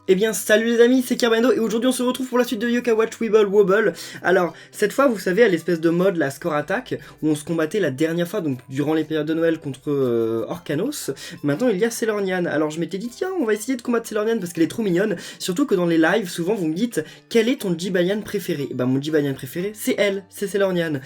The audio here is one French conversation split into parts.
Eh bien salut les amis, c'est Kerbendo et aujourd'hui on se retrouve pour la suite de Yokai Watch Wibble Wobble. Alors cette fois vous savez à l'espèce de mode la score attack où on se combattait la dernière fois donc durant les périodes de Noël contre Orcanos. Maintenant il y a Sailor Nyan. Alors je m'étais dit tiens on va essayer de combattre Sailor Nyan parce qu'elle est trop mignonne. Surtout que dans les lives souvent vous me dites quel est ton Jibanyan préféré. Et ben mon Jibanyan préféré c'est elle, c'est Sailor Nyan.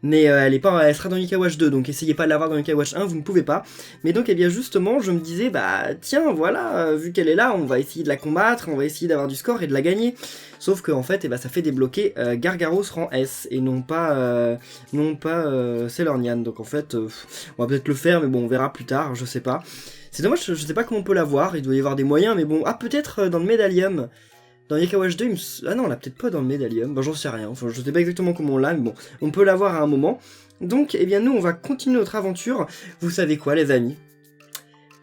Mais elle sera dans Yokai Watch 2, donc essayez pas de l'avoir dans Yokai Watch 1, vous ne pouvez pas. Mais donc, eh bien justement, je me disais, bah tiens, voilà, vu qu'elle est là, on va essayer de la combattre, on va essayer d'avoir du score et de la gagner. Sauf qu'en fait, eh ben, ça fait débloquer Gargaros rang S, et non pas Sailor Nyan. Donc en fait, on va peut-être le faire, mais bon, on verra plus tard, je sais pas. C'est dommage, je sais pas comment on peut l'avoir, il doit y avoir des moyens, mais bon, peut-être dans le Médalium. Dans Yokai Watch 2, ah non, on l'a peut-être pas dans le Médalium, bah j'en sais rien, enfin je sais pas exactement comment on l'a, mais bon, on peut l'avoir à un moment. Donc, eh bien nous, on va continuer notre aventure. Vous savez quoi, les amis?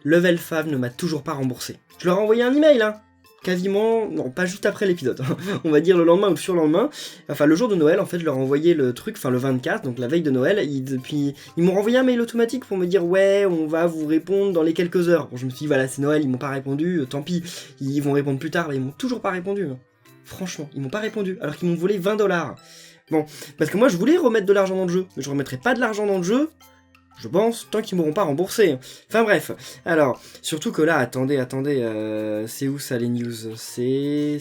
Level Fav ne m'a toujours pas remboursé. Je leur ai envoyé un email, hein. Quasiment, non, pas juste après l'épisode, on va dire le lendemain ou le surlendemain, enfin le jour de Noël, en fait, je leur ai envoyé le truc, enfin le 24, donc la veille de Noël, puis ils m'ont renvoyé un mail automatique pour me dire, ouais, on va vous répondre dans les quelques heures. Bon, je me suis dit, voilà, c'est Noël, ils m'ont pas répondu, tant pis, ils vont répondre plus tard, mais ils m'ont toujours pas répondu, hein. Franchement, ils m'ont pas répondu, alors qu'ils m'ont volé 20$. Bon, parce que moi je voulais remettre de l'argent dans le jeu, mais je remettrai pas de l'argent dans le jeu, je pense, tant qu'ils m'auront pas remboursé. Enfin bref, alors, surtout que là, attendez, c'est où ça les news? C'est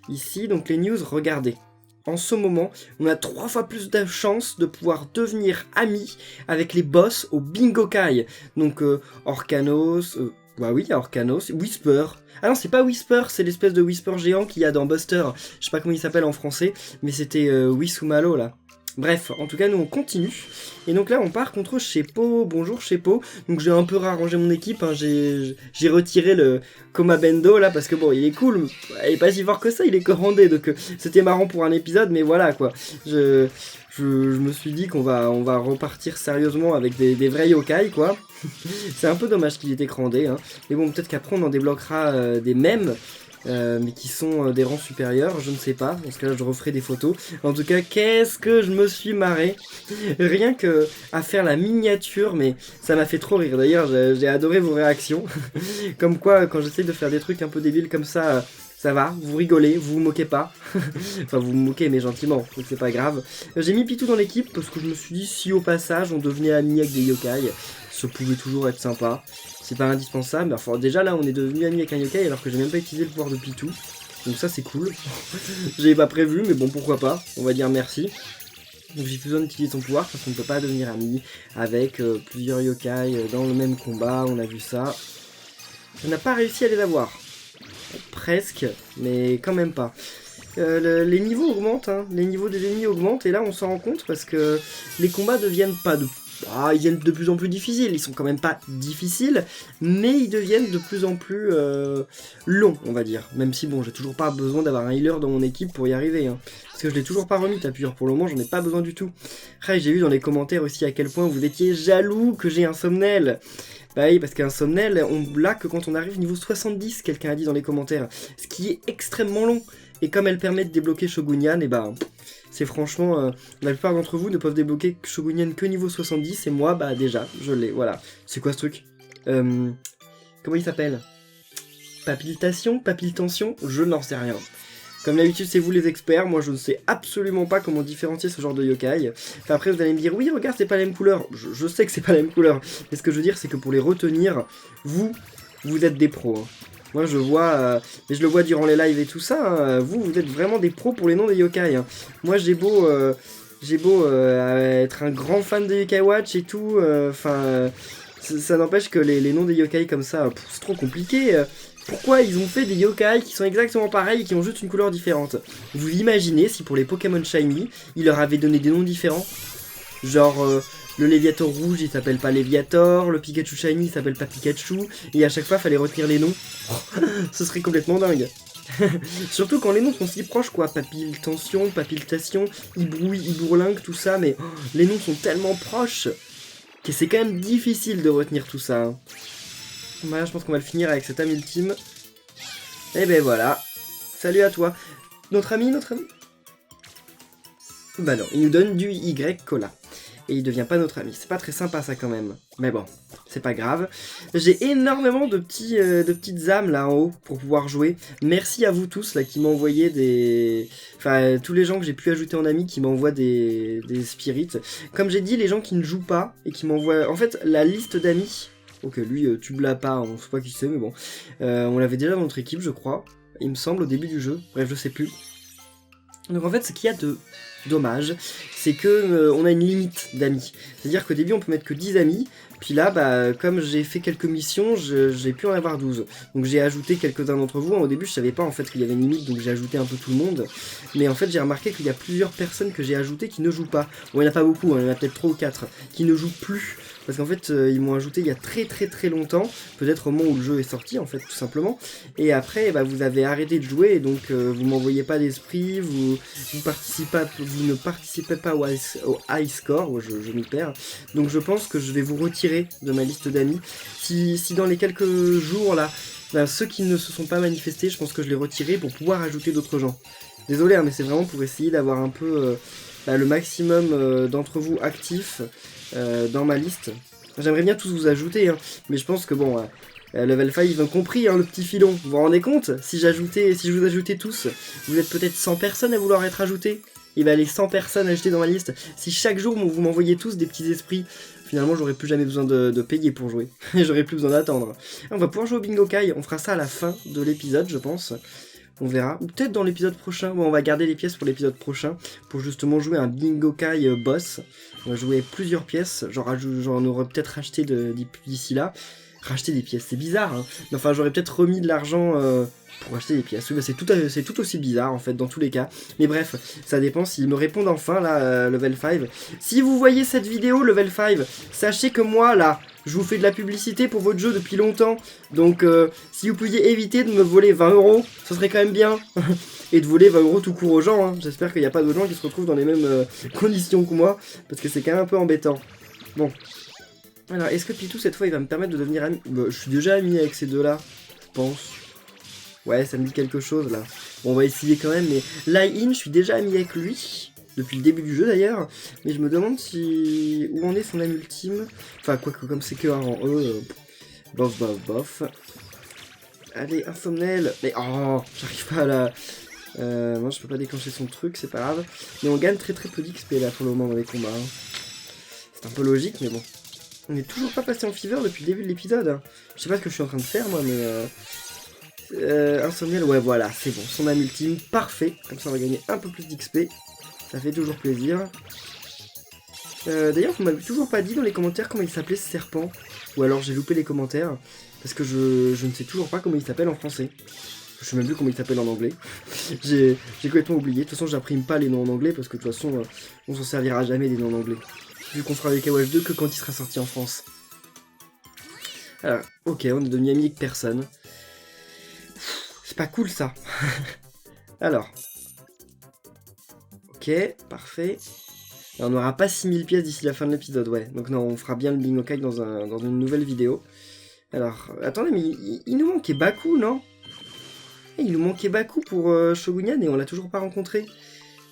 ici, donc les news, regardez. En ce moment, on a 3 fois plus de chances de pouvoir devenir amis avec les boss au Bingokai. Donc Orcanos, bah oui, il y a Orcanos, Whisper. Ah non, c'est pas Whisper, c'est l'espèce de Whisper géant qu'il y a dans Buster. Je sais pas comment il s'appelle en français, mais c'était Wisumalo là. Bref, en tout cas, nous on continue. Et donc là, on part contre Sheppo. Bonjour Sheppo. Donc j'ai un peu réarrangé mon équipe. Hein. J'ai retiré le Komabendo là parce que bon, il est cool. Il est pas si fort que ça, il est corrandé. Donc c'était marrant pour un épisode, mais voilà quoi. Je me suis dit qu'on va repartir sérieusement avec des vrais yokai quoi. C'est un peu dommage qu'il était crandé. Hein. Mais bon, peut-être qu'après on en débloquera des mèmes. Mais qui sont des rangs supérieurs, je ne sais pas, dans ce cas là je referai des photos. En tout cas, qu'est-ce que je me suis marré, rien que à faire la miniature, mais ça m'a fait trop rire. D'ailleurs, j'ai adoré vos réactions, comme quoi quand j'essaie de faire des trucs un peu débiles comme ça, ça va, vous rigolez, vous vous moquez pas. Enfin, vous vous moquez, mais gentiment, donc c'est pas grave. J'ai mis Pitou dans l'équipe parce que je me suis dit, si au passage on devenait amis avec des yokai, ça pouvait toujours être sympa. C'est pas indispensable, mais enfin, déjà là on est devenu amis avec un yokai alors que j'ai même pas utilisé le pouvoir de Pitou. Donc ça c'est cool. J'avais pas prévu, mais bon pourquoi pas, on va dire merci. Donc j'ai plus besoin d'utiliser son pouvoir parce qu'on ne peut pas devenir ami avec plusieurs yokai dans le même combat, on a vu ça. On n'a pas réussi à les avoir. Presque, mais quand même pas. Les niveaux augmentent, hein. Les niveaux des ennemis augmentent, et là on s'en rend compte parce que les combats deviennent pas de... ils deviennent de plus en plus difficiles, ils sont quand même pas difficiles, mais ils deviennent de plus en plus longs, on va dire. Même si bon, j'ai toujours pas besoin d'avoir un healer dans mon équipe pour y arriver, hein. Parce que je l'ai toujours pas remis Tapure, pour le moment j'en ai pas besoin du tout. J'ai vu dans les commentaires aussi à quel point vous étiez jaloux que j'ai un somnel. Bah oui, parce qu'un somnel, on l'a que quand on arrive niveau 70, quelqu'un a dit dans les commentaires. Ce qui est extrêmement long. Et comme elle permet de débloquer Shogunyan, et bah, c'est franchement, la plupart d'entre vous ne peuvent débloquer Shogunyan que niveau 70, et moi, bah déjà, je l'ai, voilà. C'est quoi ce truc? Comment il s'appelle? Papiltation? Papiltension? Je n'en sais rien. Comme d'habitude, c'est vous les experts, moi je ne sais absolument pas comment différencier ce genre de yokai. Enfin, après vous allez me dire, oui regarde c'est pas la même couleur, je sais que c'est pas la même couleur, mais ce que je veux dire c'est que pour les retenir, vous êtes des pros. Hein. Moi je vois, mais je le vois durant les lives et tout ça, hein, vous êtes vraiment des pros pour les noms des yokai. Hein. Moi j'ai beau être un grand fan de Yokai Watch et tout, ça n'empêche que les noms des yokai comme ça, c'est trop compliqué. Pourquoi ils ont fait des yokai qui sont exactement pareils et qui ont juste une couleur différente? Vous imaginez si pour les Pokémon Shiny, ils leur avaient donné des noms différents? Genre, le Léviator rouge il s'appelle pas Léviator, le Pikachu Shiny il s'appelle pas Pikachu, et à chaque fois fallait retenir les noms. Ce serait complètement dingue. Surtout quand les noms sont si proches quoi, Papiltension, Papiltation, Ibrouille, Ibourlingue, tout ça, mais les noms sont tellement proches que c'est quand même difficile de retenir tout ça. Hein. Voilà, je pense qu'on va le finir avec cette âme ultime. Et ben voilà. Salut à toi. Notre ami Bah non, il nous donne du Y cola. Et il devient pas notre ami. C'est pas très sympa ça quand même. Mais bon, c'est pas grave. J'ai énormément de petites âmes là en haut pour pouvoir jouer. Merci à vous tous là qui m'envoyez des... Enfin, tous les gens que j'ai pu ajouter en ami qui m'envoient des spirits. Comme j'ai dit, les gens qui ne jouent pas et qui m'envoient... En fait, la liste d'amis... Ok, lui, tu me l'as pas, on sait pas qui c'est, mais bon. On l'avait déjà dans notre équipe, je crois. Il me semble, au début du jeu. Bref, je sais plus. Donc en fait, ce qu'il y a de dommage, c'est que on a une limite d'amis. C'est-à-dire qu'au début, on peut mettre que 10 amis. Puis là, bah, comme j'ai fait quelques missions, j'ai pu en avoir 12. Donc j'ai ajouté quelques-uns d'entre vous. Au début, je savais pas en fait qu'il y avait une limite, donc j'ai ajouté un peu tout le monde. Mais en fait, j'ai remarqué qu'il y a plusieurs personnes que j'ai ajoutées qui ne jouent pas. Bon, il n'y en a pas beaucoup, hein, il y en a peut-être 3 ou 4 qui ne jouent plus. Parce qu'en fait, ils m'ont ajouté il y a très longtemps, peut-être au moment où le jeu est sorti, en fait, tout simplement. Et après, bah, vous avez arrêté de jouer, et donc vous m'envoyez pas d'esprit, vous ne participez pas au high score, je m'y perds. Donc je pense que je vais vous retirer de ma liste d'amis. Si dans les quelques jours, là, bah, ceux qui ne se sont pas manifestés, je pense que je les retirerai pour pouvoir ajouter d'autres gens. Désolé, hein, mais c'est vraiment pour essayer d'avoir un peu le maximum d'entre vous actifs dans ma liste. J'aimerais bien tous vous ajouter, hein, mais je pense que bon, level 5 ils ont compris hein, le petit filon. Vous vous rendez compte? Si je vous ajoutais tous, vous êtes peut-être 100 personnes à vouloir être ajoutées. Et bah les 100 personnes ajoutées dans ma liste, si chaque jour vous m'envoyez tous des petits esprits, finalement j'aurais plus jamais besoin de payer pour jouer. Et j'aurais plus besoin d'attendre. On va pouvoir jouer au Bingo Kai, on fera ça à la fin de l'épisode je pense. On verra, ou peut-être dans l'épisode prochain. Bon, on va garder les pièces pour l'épisode prochain, pour justement jouer un Bingo Kai boss. On va jouer plusieurs pièces, j'en aurais peut-être racheté d'ici là. Racheter des pièces, c'est bizarre, hein. Mais enfin, j'aurais peut-être remis de l'argent pour acheter des pièces. Oui, bah, c'est tout aussi bizarre, en fait, dans tous les cas. Mais bref, ça dépend s'ils me répondent enfin, là, level 5. Si vous voyez cette vidéo, level 5, sachez que moi, là, je vous fais de la publicité pour votre jeu depuis longtemps. Donc, si vous pouviez éviter de me voler 20 €, ce serait quand même bien. Et de voler 20 € tout court aux gens, hein. J'espère qu'il n'y a pas d'autres gens qui se retrouvent dans les mêmes conditions que moi, parce que c'est quand même un peu embêtant. Bon. Alors, est-ce que Pitou, cette fois, il va me permettre de devenir ami? Bah, je suis déjà ami avec ces deux-là, je pense. Ouais, ça me dit quelque chose, là. Bon, on va essayer quand même, mais Lai-In, je suis déjà ami avec lui, depuis le début du jeu, d'ailleurs. Mais je me demande où en est son âme ultime. Enfin, quoique, comme c'est que un rang E, bof. Allez, un thumbnail. Mais, oh, j'arrive pas à la... moi, je peux pas déclencher son truc, c'est pas grave. Mais on gagne très peu d'XP, là, pour le moment, dans les combats. Hein. C'est un peu logique, mais bon. On n'est toujours pas passé en fever depuis le début de l'épisode. Hein. Je sais pas ce que je suis en train de faire moi, mais... Insomniel, ouais voilà, c'est bon. Son âme ultime, parfait. Comme ça on va gagner un peu plus d'XP. Ça fait toujours plaisir. D'ailleurs, vous m'avez toujours pas dit dans les commentaires comment il s'appelait ce serpent. Ou alors j'ai loupé les commentaires. Parce que je ne sais toujours pas comment il s'appelle en français. Je sais même plus comment il s'appelle en anglais. J'ai complètement oublié. De toute façon, j'imprime pas les noms en anglais parce que de toute façon, on s'en servira jamais des noms en anglais. Vu qu'on fera avec KOH 2 que quand il sera sorti en France. Alors, ok, on est devenu amis avec personne. C'est pas cool ça. Alors. Ok, parfait. Alors, on n'aura pas 6000 pièces d'ici la fin de l'épisode, ouais. Donc non, on fera bien le Bingo Kai dans une nouvelle vidéo. Alors, attendez, mais il nous manquait Baku, non? Il nous manquait Baku pour Shogunyan et on l'a toujours pas rencontré.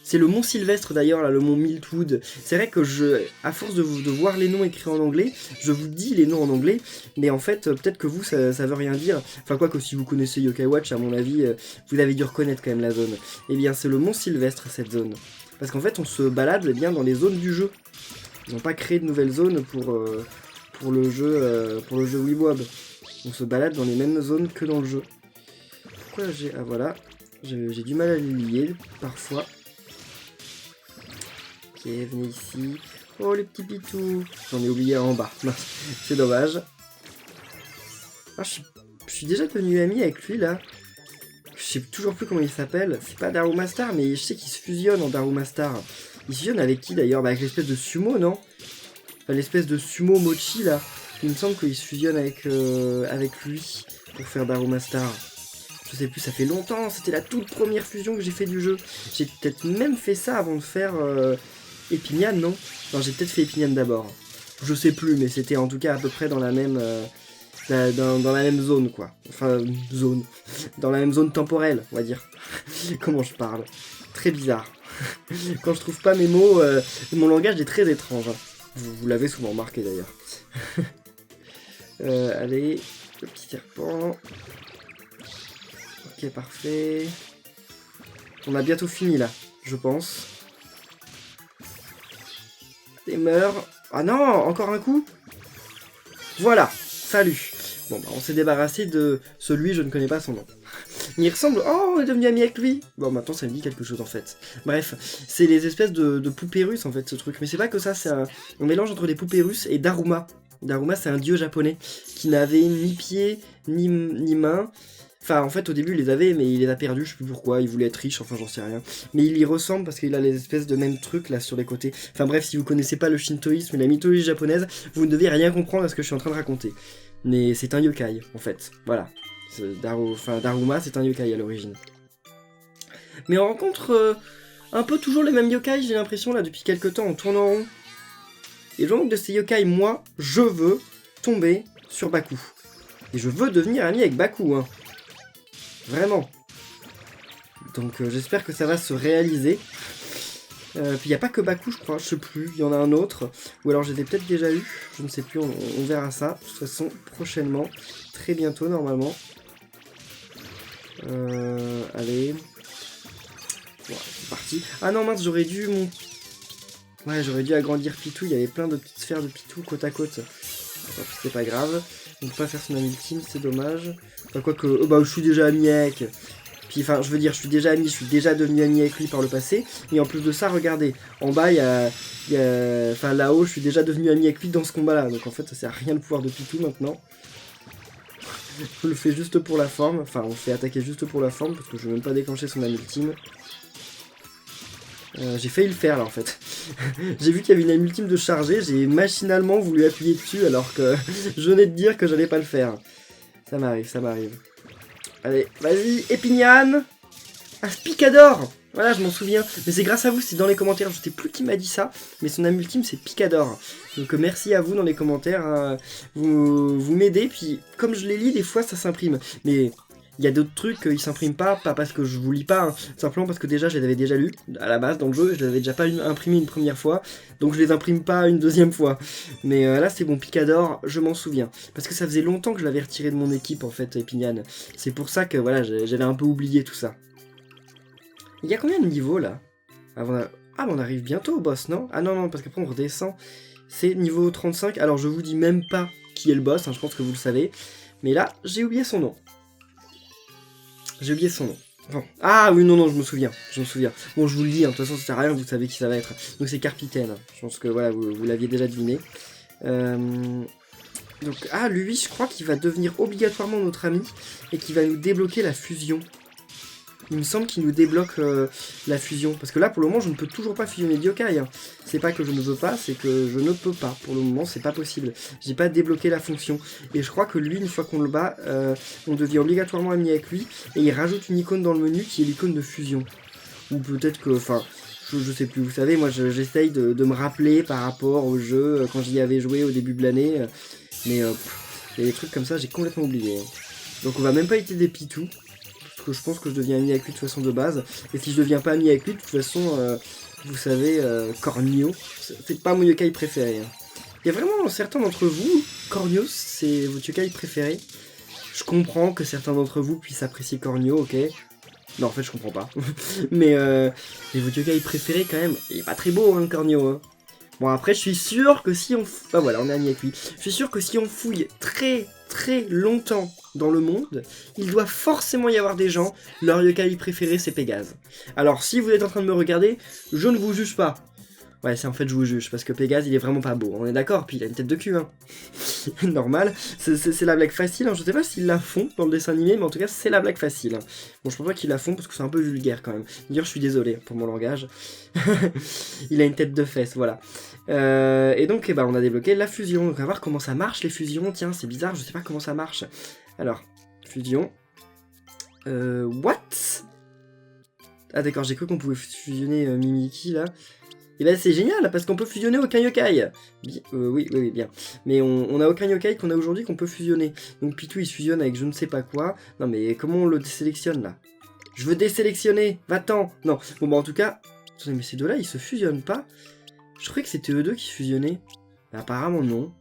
C'est le mont Sylvestre d'ailleurs, là, le mont Miltwood. C'est vrai que à force de voir les noms écrits en anglais, je vous dis les noms en anglais, mais en fait, peut-être que vous, ça veut rien dire. Enfin, quoi que si vous connaissez Yokai Watch, à mon avis, vous avez dû reconnaître quand même la zone. Eh bien, c'est le mont Sylvestre, cette zone. Parce qu'en fait, on se balade bien dans les zones du jeu. Ils n'ont pas créé de nouvelles zones pour le jeu Weebob. On se balade dans les mêmes zones que dans le jeu. Pourquoi j'ai... Ah voilà, j'ai du mal à les lier, parfois. Ok, venez ici. Oh, les petits pitous. J'en ai oublié un en bas. C'est dommage. Ah, je suis déjà devenu ami avec lui, là. Je sais toujours plus comment il s'appelle. C'est pas Daruma Star, mais je sais qu'il se fusionne en Daruma Star. Il se fusionne avec qui, d'ailleurs? Bah, avec l'espèce de sumo, non? Enfin, l'espèce de sumo mochi, là. Il me semble qu'il se fusionne avec lui pour faire Daruma Star. Je sais plus, ça fait longtemps. C'était la toute première fusion que j'ai fait du jeu. J'ai peut-être même fait ça avant de faire... Epinian, non? Non, j'ai peut-être fait Epinian d'abord. Je sais plus, mais c'était en tout cas à peu près dans la même dans la même zone, quoi. Enfin, zone. Dans la même zone temporelle, on va dire. Comment je parle? Très bizarre. Quand je trouve pas mes mots, mon langage est très étrange. Hein. Vous l'avez souvent remarqué d'ailleurs. Allez, le petit serpent. Ok, parfait. On a bientôt fini là, je pense. Et meurt. Ah non, encore un coup. Voilà, salut. Bon, bah, on s'est débarrassé de celui, je ne connais pas son nom. Il ressemble... Oh, on est devenu ami avec lui. Bon, maintenant, ça me dit quelque chose, en fait. Bref, c'est les espèces de poupées russes, en fait, ce truc. Mais c'est pas que ça, c'est un mélange entre des poupées russes et Daruma. Daruma, c'est un dieu japonais qui n'avait ni pied, ni main. Enfin, en fait, au début, il les avait, mais il les a perdus, je sais plus pourquoi. Il voulait être riche, enfin, j'en sais rien. Mais il y ressemble parce qu'il a les espèces de mêmes trucs, là, sur les côtés. Enfin, bref, si vous connaissez pas le shintoïsme et la mythologie japonaise, vous ne devez rien comprendre à ce que je suis en train de raconter. Mais c'est un yokai, en fait. Voilà. Daruma, c'est un yokai à l'origine. Mais on rencontre un peu toujours les mêmes yokai, j'ai l'impression, là, depuis quelques temps, en tournant en rond. Et donc, de ces yokai, moi, je veux tomber sur Baku. Et je veux devenir ami avec Baku, hein. Vraiment. Donc, j'espère que ça va se réaliser. Puis, il n'y a pas que Baku, je crois, je sais plus. Il y en a un autre. Ou alors, je les ai peut-être déjà eu. Je ne sais plus, on verra ça. De toute façon, prochainement. Très bientôt, normalement. Allez. Bon, c'est parti. Ah non, mince, j'aurais dû Ouais, j'aurais dû agrandir Pitou. Il y avait plein de petites sphères de Pitou côte à côte. Attends, c'est pas grave. On peut pas faire son ami ultime, c'est dommage. Enfin, quoi que... bah, je suis déjà ami avec... Puis, enfin, je veux dire, je suis déjà devenu ami avec lui par le passé. Et en plus de ça, regardez, en bas, il y a... Enfin, là-haut, je suis déjà devenu ami avec lui dans ce combat-là. Donc, en fait, ça sert à rien le pouvoir de Pitou, maintenant. Je le fais juste pour la forme. Enfin, on fait attaquer juste pour la forme, parce que je veux même pas déclencher son ami ultime. J'ai failli le faire, là, en fait. J'ai vu qu'il y avait une âme ultime de charger, j'ai machinalement voulu appuyer dessus, alors que je venais de dire que j'allais pas le faire. Ça m'arrive, ça m'arrive. Allez, vas-y, Épiniane. Ah, Picador. Voilà, je m'en souviens. Mais c'est grâce à vous, c'est dans les commentaires. Je sais plus qui m'a dit ça, mais son âme ultime, c'est Picador. Donc merci à vous dans les commentaires. Hein. Vous m'aidez, puis comme je les lis, des fois, ça s'imprime. Mais... il y a d'autres trucs qui s'impriment pas parce que je vous lis pas, hein, simplement parce que déjà je les avais déjà lus à la base dans le jeu, je les avais déjà pas imprimés une première fois, donc je les imprime pas une deuxième fois. Mais là c'est bon, Picador, je m'en souviens. Parce que ça faisait longtemps que je l'avais retiré de mon équipe en fait, Épiniane. C'est pour ça que voilà, j'avais un peu oublié tout ça. Il y a combien de niveaux là? Ah, on arrive bientôt au boss, non? Ah non, non, parce qu'après on redescend. C'est niveau 35, alors je vous dis même pas qui est le boss, hein, je pense que vous le savez. Mais là, j'ai oublié son nom. J'ai oublié son nom. Bon. Ah oui, non, non, je me souviens. Bon, je vous le dis, hein, de toute façon, ça sert à rien, vous savez qui ça va être. Donc c'est Carpitaine. Je pense que voilà, vous l'aviez déjà deviné. Donc, ah, lui, je crois qu'il va devenir obligatoirement notre ami et qu'il va nous débloquer la fusion. Il me semble qu'il nous débloque la fusion. Parce que là, pour le moment, je ne peux toujours pas fusionner de yokai. Hein. C'est pas que je ne veux pas, c'est que je ne peux pas. Pour le moment, c'est pas possible. J'ai pas débloqué la fonction. Et je crois que lui, une fois qu'on le bat, on devient obligatoirement ami avec lui. Et il rajoute une icône dans le menu qui est l'icône de fusion. Ou peut-être que... Enfin, je sais plus. Vous savez, moi, j'essaye de me rappeler par rapport au jeu quand j'y avais joué au début de l'année. Mais il y a des trucs comme ça, j'ai complètement oublié. Donc on va même pas être des pitous. Que je pense que je deviens ami avec lui de façon de base. Et si je deviens pas ami avec lui, de toute façon, vous savez, Cornio, c'est pas mon yokai préféré. Hein. Il y a vraiment certains d'entre vous, Cornio, c'est votre yokai préféré. Je comprends que certains d'entre vous puissent apprécier Cornio, ok. Non, en fait, je comprends pas. mais votre yokai préféré, quand même, il est pas très beau, hein, Cornio. Hein. Bon, après, je suis sûr que si on... Bah voilà, on est ami avec lui. Je suis sûr que si on fouille très longtemps dans le monde, il doit forcément y avoir des gens, leur yokai préféré c'est Pégase. Alors si vous êtes en train de me regarder, je ne vous juge pas. Ouais, c'est en fait je vous juge, parce que Pégase il est vraiment pas beau, on est d'accord, puis il a une tête de cul, hein. Normal, c'est la blague facile, hein. Je sais pas s'ils la font dans le dessin animé, mais en tout cas c'est la blague facile. Hein. Bon, je pense pas qu'ils la font parce que c'est un peu vulgaire quand même. D'ailleurs je suis désolé pour mon langage. Il a une tête de fesse, voilà. Et donc eh ben, on a débloqué la fusion, donc on va voir comment ça marche les fusions, tiens c'est bizarre, je sais pas comment ça marche. Alors, fusion. What? Ah d'accord, j'ai cru qu'on pouvait fusionner Mimiki là. Et ben c'est génial, parce qu'on peut fusionner aucun yokai. Oui, bien. Mais on a aucun yokai qu'on a aujourd'hui qu'on peut fusionner. Donc Pitou il se fusionne avec je ne sais pas quoi. Non mais comment on le désélectionne là? Je veux désélectionner, va-t'en. Non, bon bah en tout cas... Attendez, mais ces deux-là ils se fusionnent pas. Je croyais que c'était eux deux qui se fusionnaient. Mais apparemment non.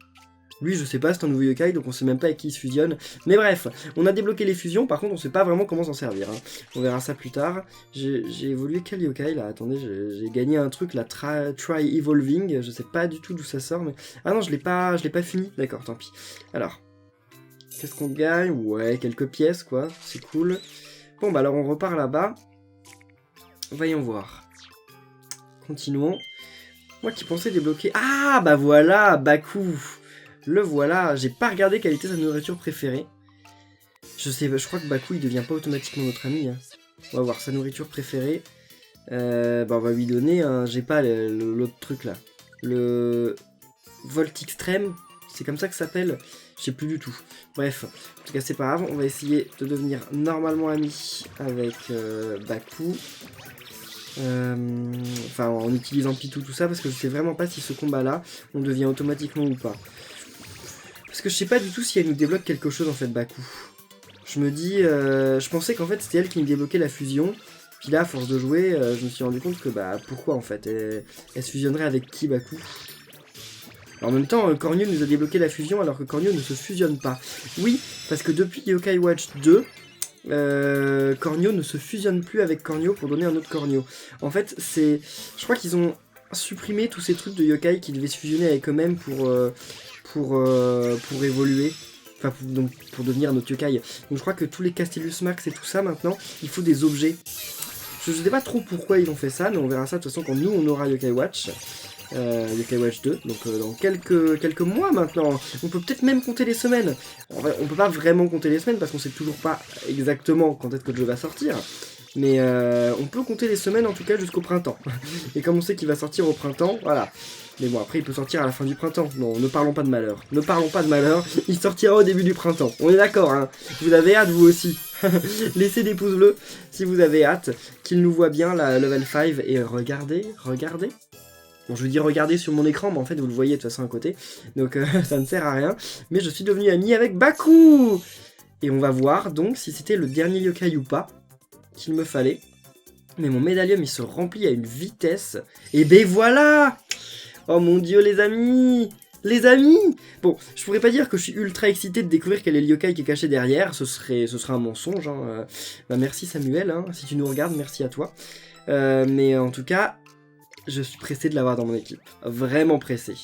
Lui, je sais pas, c'est un nouveau yokai, donc on sait même pas avec qui il se fusionne. Mais bref, on a débloqué les fusions, par contre, on sait pas vraiment comment s'en servir. Hein. On verra ça plus tard. J'ai évolué quel yokai, là? Attendez, j'ai gagné un truc, là, Try Evolving. Je sais pas du tout d'où ça sort, mais... Ah non, je l'ai pas fini. D'accord, tant pis. Alors, qu'est-ce qu'on gagne? Ouais, quelques pièces, quoi. C'est cool. Bon, bah alors, on repart là-bas. Voyons voir. Continuons. Moi qui pensais débloquer... Ah, bah voilà, Baku. Le voilà. J'ai pas regardé quelle était sa nourriture préférée. Je crois que Baku, il devient pas automatiquement notre ami. Hein. On va voir sa nourriture préférée. Bah on va lui donner un... J'ai pas l'autre truc, là. Le... Volt Extrême. C'est comme ça que ça s'appelle. Je sais plus du tout. Bref. En tout cas, c'est pas grave. On va essayer de devenir normalement amis avec Baku. Enfin en utilisant Pitou tout ça parce que je sais vraiment pas si ce combat là on devient automatiquement ou pas parce que je sais pas du tout si elle nous débloque quelque chose en fait Baku. Je me dis je pensais qu'en fait c'était elle qui me débloquait la fusion puis là à force de jouer je me suis rendu compte que bah pourquoi en fait elle se fusionnerait avec qui Baku. Alors, en même temps Cornio nous a débloqué la fusion alors que Cornio ne se fusionne pas. Oui parce que depuis Yokai Watch 2 Cornio ne se fusionne plus avec Cornio pour donner un autre Cornio. En fait, c'est... Je crois qu'ils ont supprimé tous ces trucs de yokai qui devaient se fusionner avec eux-mêmes pour évoluer. Enfin, pour devenir un autre yokai. Donc je crois que tous les Castellus Max et tout ça, maintenant, il faut des objets. Je sais pas trop pourquoi ils ont fait ça, mais on verra ça de toute façon quand nous, on aura Yokai Watch. Yokai Watch 2, donc dans quelques mois maintenant. On peut peut-être même compter les semaines. On peut pas vraiment compter les semaines parce qu'on sait toujours pas exactement quand est-ce que le jeu va sortir. Mais on peut compter les semaines en tout cas jusqu'au printemps. Et comme on sait qu'il va sortir au printemps, voilà. Mais bon, après il peut sortir à la fin du printemps. Non, ne parlons pas de malheur. Ne parlons pas de malheur. Il sortira au début du printemps. On est d'accord, hein. Vous avez hâte, vous aussi. Laissez des pouces bleus si vous avez hâte. Qu'il nous voit bien, la level 5. Et regardez. Bon, je vous dis regardez sur mon écran, mais en fait vous le voyez de toute façon à côté. Donc ça ne sert à rien. Mais je suis devenu ami avec Baku. Et on va voir donc si c'était le dernier yokai ou pas qu'il me fallait. Mais mon médaillum il se remplit à une vitesse. Et ben voilà. Oh mon dieu les amis. Les amis. Bon, je pourrais pas dire que je suis ultra excité de découvrir quel est le yokai qui est caché derrière. Ce serait un mensonge. Hein. Bah, merci Samuel, hein. Si tu nous regardes, merci à toi. Mais en tout cas... Je suis pressé de l'avoir dans mon équipe. Vraiment pressé.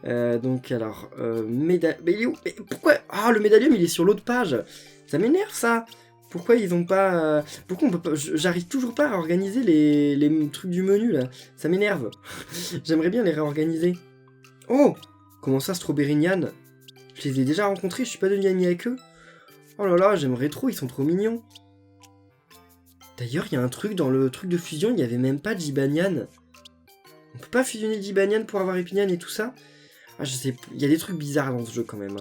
Donc alors, mais il est où? Mais pourquoi? Ah, le médaillum, il est sur l'autre page. Ça m'énerve, ça. Pourquoi ils ont pas... Pourquoi on peut pas... J'arrive toujours pas à organiser les trucs du menu, là. Ça m'énerve. J'aimerais bien les réorganiser. Oh! Comment ça, Strawberry Nyan? Je les ai déjà rencontrés, je suis pas devenu ami avec eux. Oh là là, j'aimerais trop, ils sont trop mignons. D'ailleurs, il y a un truc, dans le truc de fusion, il n'y avait même pas Jibanyan. On peut pas fusionner Jibanyan pour avoir Epinian et tout ça? Ah, je sais, il y a des trucs bizarres dans ce jeu quand même.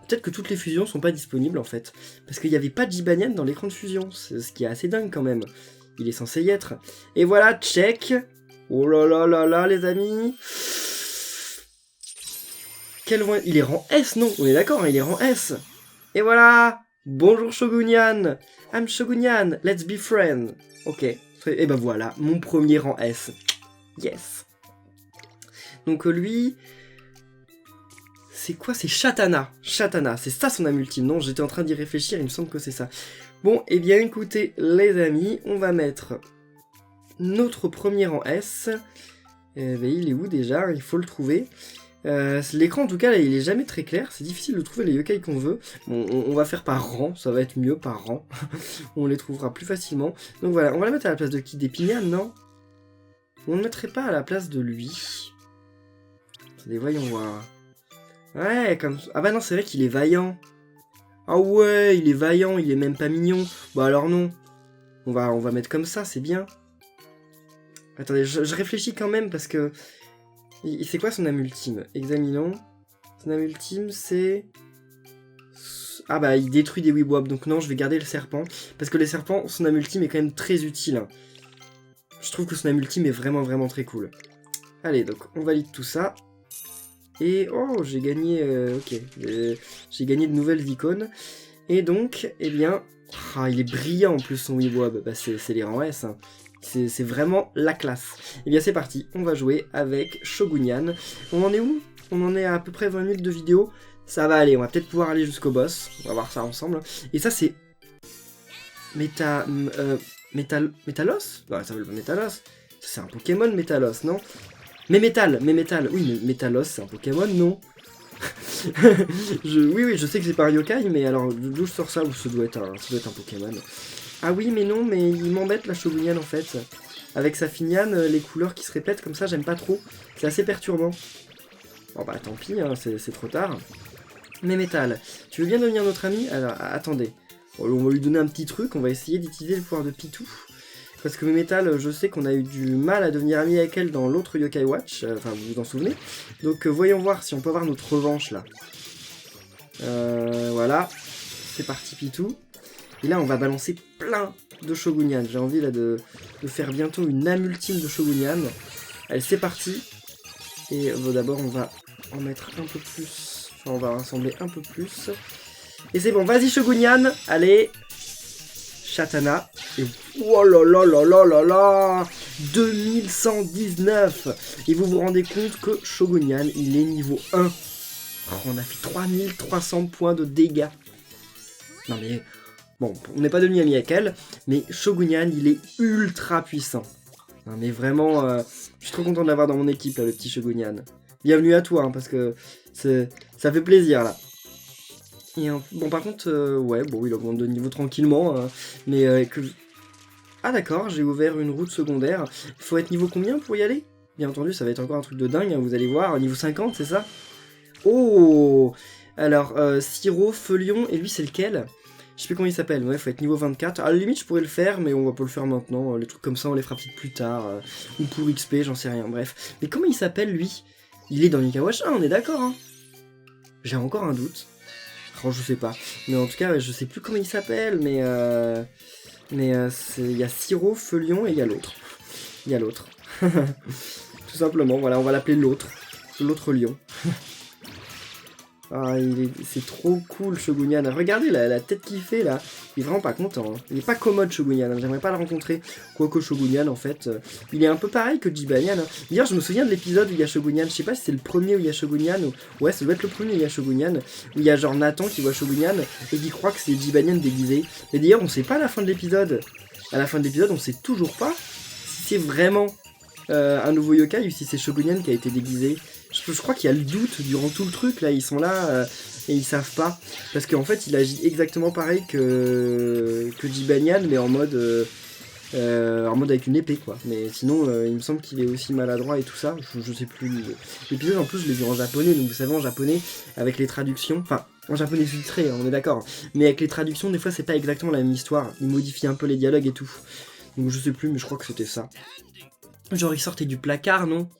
Peut-être que toutes les fusions sont pas disponibles en fait. Parce qu'il n'y avait pas de Jibanyan dans l'écran de fusion. C'est ce qui est assez dingue quand même. Il est censé y être. Et voilà, check. Oh là là là là, les amis. Quel loin. Il est rang S, non? On est d'accord, hein, il est rang S. Et voilà. Bonjour Shogunyan. I'm Shogunyan. Let's be friends. Ok. Et ben voilà, mon premier rang S. Yes. Donc lui, c'est quoi? C'est Shatana. Shatana, c'est ça son âme ultime. Non, j'étais en train d'y réfléchir, il me semble que c'est ça. Bon, et bien écoutez les amis, on va mettre notre premier rang S. Ben, il est où déjà? Il faut le trouver. L'écran en tout cas là, il est jamais très clair, c'est difficile de trouver les yokai qu'on veut. Bon, on va faire par rang, ça va être mieux par rang. On les trouvera plus facilement. Donc voilà, on va le mettre à la place de qui? D'Epinian, non? On ne mettrait pas à la place de lui. Attendez, voyons voir. Ouais, comme... Ah bah non, c'est vrai qu'il est vaillant. Ah ouais, il est vaillant, il est même pas mignon. Bah alors non. On va mettre comme ça, c'est bien. Attendez, je réfléchis quand même parce que... C'est quoi son âme ultime? Examinons. Son âme ultime, c'est... Ah bah, il détruit des Weebob, donc non, je vais garder le serpent. Parce que les serpents, son âme ultime est quand même très utile. Hein. Je trouve que son âme ultime est vraiment très cool. Allez, donc on valide tout ça. Et oh, j'ai gagné... ok, j'ai gagné de nouvelles icônes. Et donc, eh bien... Ah, il est brillant en plus son Weebob. Bah c'est les rangs S. Hein. C'est vraiment la classe. Et bien c'est parti, on va jouer avec Shogunyan. On en est où? On en est à peu près 20 minutes de vidéo. Ça va aller, on va peut-être pouvoir aller jusqu'au boss. On va voir ça ensemble. Et ça, c'est... Métalos? Bah, ça s'appelle pas Métalos. C'est un Pokémon, Métalos, non? Mais Métal. Oui, mais Métalos, c'est un Pokémon, non? Oui, je sais que c'est pas un yokai, mais alors, d'où je sors ça? Ou ça doit être un Pokémon. Ah oui, mais non, mais il m'embête, la Shogunyan, en fait. Avec sa Finyan, les couleurs qui se répètent comme ça, j'aime pas trop. C'est assez perturbant. Bon bah, tant pis, hein, c'est trop tard. Mais Métal, tu veux bien devenir notre ami? Alors, attendez. On va lui donner un petit truc, on va essayer d'utiliser le pouvoir de Pitou. Parce que Métal, je sais qu'on a eu du mal à devenir ami avec elle dans l'autre Yokai Watch, enfin vous vous en souvenez. Donc voyons voir si on peut avoir notre revanche là. Voilà, c'est parti Pitou. Et là on va balancer plein de Shogunyan. J'ai envie là de faire bientôt une âme ultime de Shogunyan. Allez, c'est parti. Et d'abord on va en mettre un peu plus, enfin on va rassembler un peu plus. Et c'est bon, vas-y Shogunyan, allez. Shatana. Et oh là là là là là là 2119. Et vous vous rendez compte que Shogunyan, il est niveau 1. Oh, on a fait 3300 points de dégâts. Non mais... Bon, on n'est pas devenu ami avec elle, mais Shogunyan, il est ultra puissant. Non mais vraiment, je suis trop content de l'avoir dans mon équipe, là, le petit Shogunyan. Bienvenue à toi, hein, parce que ça fait plaisir, là. Et, bon, par contre, ouais, bon, il augmente de niveau tranquillement, mais que... Ah d'accord, j'ai ouvert une route secondaire. Il faut être niveau combien pour y aller? Bien entendu, ça va être encore un truc de dingue, hein, vous allez voir, niveau 50, c'est ça? Oh! Alors, Siro, Feulion, et lui, c'est lequel? Je sais plus comment il s'appelle, ouais, faut être niveau 24. À la limite, je pourrais le faire, mais on va pas le faire maintenant. Les trucs comme ça, on les fera peut-être plus tard. Ou pour XP, j'en sais rien, bref. Mais comment il s'appelle, lui? Il est dans Yokai Watch 1, on est d'accord, hein? J'ai encore un doute. Oh, je sais pas. Mais en tout cas, je sais plus comment il s'appelle, mais il y a Siro, Feulion, et il y a l'autre. Il y a l'autre. Tout simplement, voilà, on va l'appeler l'autre. L'autre lion. Ah, c'est trop cool, Shogunyan. Regardez la tête qu'il fait, là. Il est vraiment pas content. Hein. Il est pas commode, Shogunyan. Hein. J'aimerais pas le rencontrer. Quoique Shogunyan, en fait, il est un peu pareil que Jibanyan. Hein. D'ailleurs, je me souviens de l'épisode où il y a Shogunyan. Je sais pas si c'est le premier où il y a Shogunyan. Ou... Ouais, ça doit être le premier où il y a Shogunyan. Où il y a genre Nathan qui voit Shogunyan et qui croit que c'est Jibanyan déguisé. Et d'ailleurs, on sait pas à la fin de l'épisode. À la fin de l'épisode, on sait toujours pas si c'est vraiment un nouveau yokai ou si c'est Shogunyan qui a été déguisé. Je crois qu'il y a le doute durant tout le truc, là, ils sont là et ils savent pas. Parce qu'en fait, il agit exactement pareil que Jibanyan, mais en mode avec une épée, quoi. Mais sinon, il me semble qu'il est aussi maladroit et tout ça, je sais plus. L'épisode, en plus, je l'ai vu en japonais, donc vous savez, en japonais, avec les traductions, enfin, en japonais filtré, on est d'accord, mais avec les traductions, des fois, c'est pas exactement la même histoire. Ils modifient un peu les dialogues et tout. Donc je sais plus, mais je crois que c'était ça. Genre, il sortait du placard, non?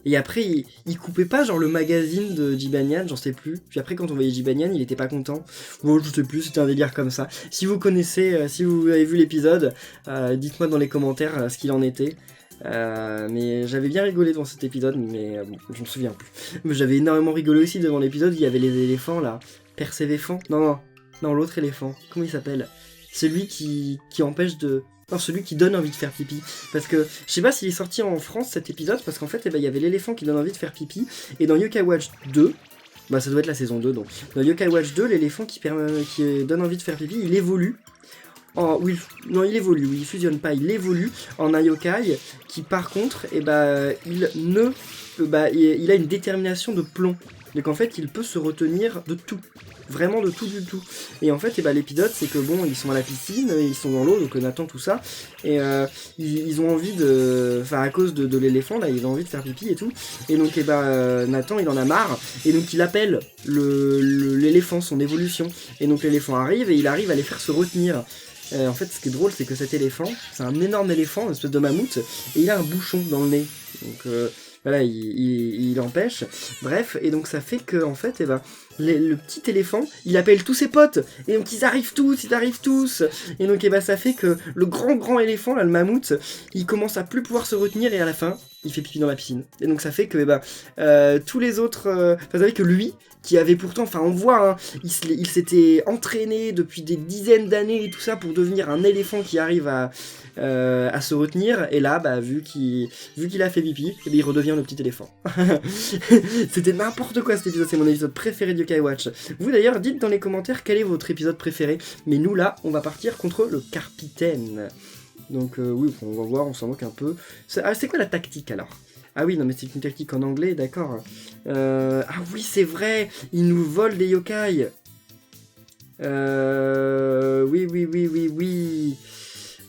Et après, il coupait pas genre le magazine de Jibanyan, j'en sais plus. Puis après, quand on voyait Jibanyan, il était pas content. Bon, je sais plus, c'était un délire comme ça. Si vous connaissez, si vous avez vu l'épisode, dites-moi dans les commentaires ce qu'il en était. Mais j'avais bien rigolé dans cet épisode, mais bon, je me souviens plus. Mais j'avais énormément rigolé aussi devant l'épisode, il y avait les éléphants là. Persévéphant? Non, l'autre éléphant. Comment il s'appelle? Celui qui empêche de... Non, celui qui donne envie de faire pipi. Parce que, je sais pas s'il est sorti en France cet épisode, parce qu'en fait, il y avait l'éléphant qui donne envie de faire pipi, et dans Yokai Watch 2, bah ça doit être la saison 2, donc, dans Yokai Watch 2, l'éléphant qui donne envie de faire pipi, il évolue. Il évolue, il fusionne pas, il évolue en un yokai qui, par contre, il a une détermination de plomb. Donc en fait, il peut se retenir de tout. Vraiment de tout du tout. Et en fait, l'épisode, c'est que bon, ils sont à la piscine, ils sont dans l'eau, donc Nathan, tout ça, et ils ont envie de... Enfin, à cause de l'éléphant, là, ils ont envie de faire pipi et tout. Et donc, Nathan, il en a marre, et donc il appelle l'éléphant, son évolution. Et donc l'éléphant arrive, et il arrive à les faire se retenir. En fait, ce qui est drôle, c'est que cet éléphant, c'est un énorme éléphant, une espèce de mammouth, et il a un bouchon dans le nez. Donc... voilà, il empêche. Bref, et donc ça fait que en fait, le petit éléphant, il appelle tous ses potes, et donc ils arrivent tous, et donc et bah, ça fait que le grand éléphant, là, le mammouth, il commence à plus pouvoir se retenir, et à la fin, il fait pipi dans la piscine. Et donc ça fait que tous les autres, vous savez que lui, qui avait pourtant, enfin on voit, hein, il s'était entraîné depuis des dizaines d'années et tout ça pour devenir un éléphant qui arrive à se retenir, et là, bah, vu qu'il a fait pipi, eh bien, il redevient le petit éléphant. C'était n'importe quoi cet épisode, c'est mon épisode préféré de Yokai Watch. Vous d'ailleurs, dites dans les commentaires quel est votre épisode préféré, mais nous là, on va partir contre le Capitaine. Donc oui, on va voir, on s'en moque un peu. C'est quoi la tactique alors ? Ah oui, non mais c'est une tactique en anglais, d'accord. Ah oui, c'est vrai, ils nous volent des yokai. Oui.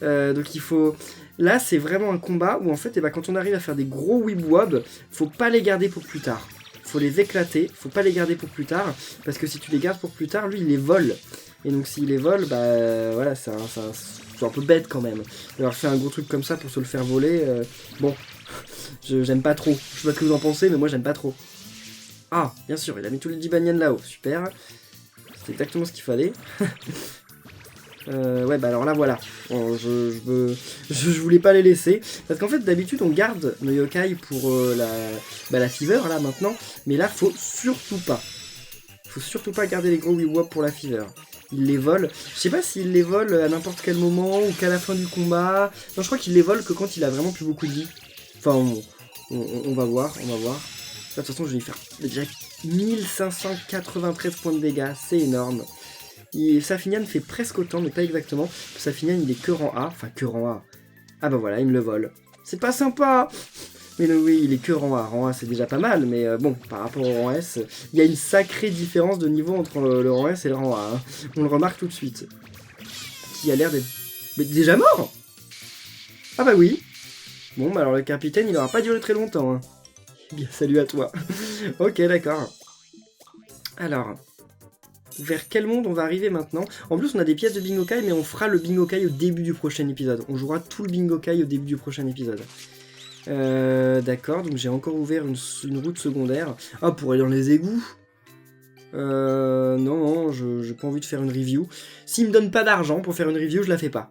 Donc il faut... Là, c'est vraiment un combat où en fait, quand on arrive à faire des gros whip-wobs, faut pas les garder pour plus tard. Faut les éclater, faut pas les garder pour plus tard, parce que si tu les gardes pour plus tard, lui, il les vole. Et donc s'il les vole, bah voilà, c'est un peu bête quand même. Alors faire un gros truc comme ça pour se le faire voler, bon, j'aime pas trop. Je sais pas ce que vous en pensez, mais moi j'aime pas trop. Ah, bien sûr, il a mis tous les 10 banians là-haut, super. C'est exactement ce qu'il fallait. Ouais, bah alors là voilà, bon, je voulais pas les laisser, parce qu'en fait d'habitude on garde nos yokai pour la fever là maintenant, mais là faut surtout pas garder les gros Wee-Wop pour la fever. Il les vole, je sais pas s'il les vole à n'importe quel moment ou qu'à la fin du combat, non je crois qu'il les vole que quand il a vraiment plus beaucoup de vie, enfin on va voir, de toute façon je vais lui faire déjà 1593 points de dégâts, c'est énorme. Safinian fait presque autant, mais pas exactement. Safinian, il est que rang A. Enfin, que rang A. Ah bah voilà, il me le vole. C'est pas sympa. Mais non, oui, il est que rang A. Rang A, c'est déjà pas mal, mais bon, par rapport au rang S, il y a une sacrée différence de niveau entre le rang S et le rang A. Hein. On le remarque tout de suite. Qui a l'air d'être déjà mort. Ah bah oui. Bon, bah alors le capitaine, il aura pas duré très longtemps. Hein. Eh bien, salut à toi. Ok, d'accord. Alors... Vers quel monde on va arriver maintenant? En plus, on a des pièces de Bingokai, mais on fera le Bingokai au début du prochain épisode. On jouera tout le Bingokai au début du prochain épisode. D'accord, donc j'ai encore ouvert une route secondaire. Ah, pour aller dans les égouts? Non, j'ai pas envie de faire une review. S'ils me donnent pas d'argent pour faire une review, je la fais pas.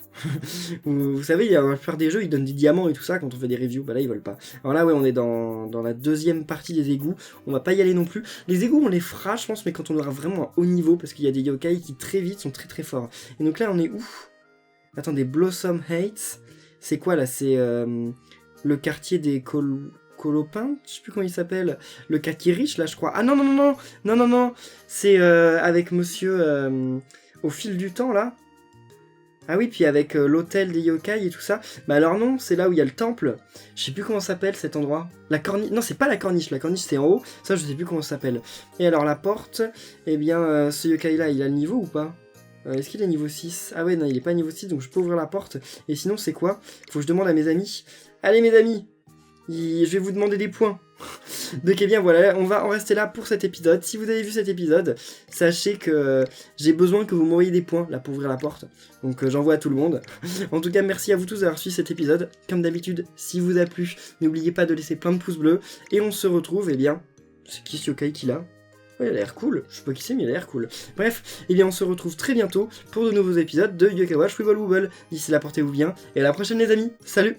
vous savez, il y a la plupart des jeux, ils donnent des diamants et tout ça quand on fait des reviews. Bah là, ils veulent pas. Alors là, ouais, on est dans la deuxième partie des égouts. On va pas y aller non plus. Les égouts, on les fera, je pense, mais quand on aura vraiment un haut niveau, parce qu'il y a des yokai qui très vite sont très forts. Et donc là, on est où? Attendez, Blossom Heights. C'est quoi là? C'est le quartier des Colopin, je sais plus comment il s'appelle, le quartier riche là je crois. Ah non, c'est avec monsieur au fil du temps là. Ah oui, puis avec l'hôtel des yokai et tout ça. Bah alors non, c'est là où il y a le temple. Je sais plus comment ça s'appelle cet endroit. La corniche, non c'est pas la corniche c'est en haut. Ça je sais plus comment ça s'appelle. Et alors la porte, eh bien ce yokai là il a le niveau ou pas? Est-ce qu'il est niveau 6? Ah ouais non il est pas niveau 6 donc je peux ouvrir la porte. Et sinon c'est quoi? Faut que je demande à mes amis. Allez mes amis, je vais vous demander des points. Donc eh bien voilà, on va en rester là pour cet épisode. Si vous avez vu cet épisode, sachez que j'ai besoin que vous m'envoyiez des points là pour ouvrir la porte. Donc j'envoie à tout le monde. En tout cas, merci à vous tous d'avoir suivi cet épisode. Comme d'habitude, si vous a plu, n'oubliez pas de laisser plein de pouces bleus. Et on se retrouve, eh bien... C'est qui ce yokai qu'il a? Ouais, il a l'air cool. Je sais pas qui c'est, mais il a l'air cool. Bref, eh bien on se retrouve très bientôt pour de nouveaux épisodes de Yokai Watch Wibble Wobble. D'ici là, portez-vous bien. Et à la prochaine les amis. Salut!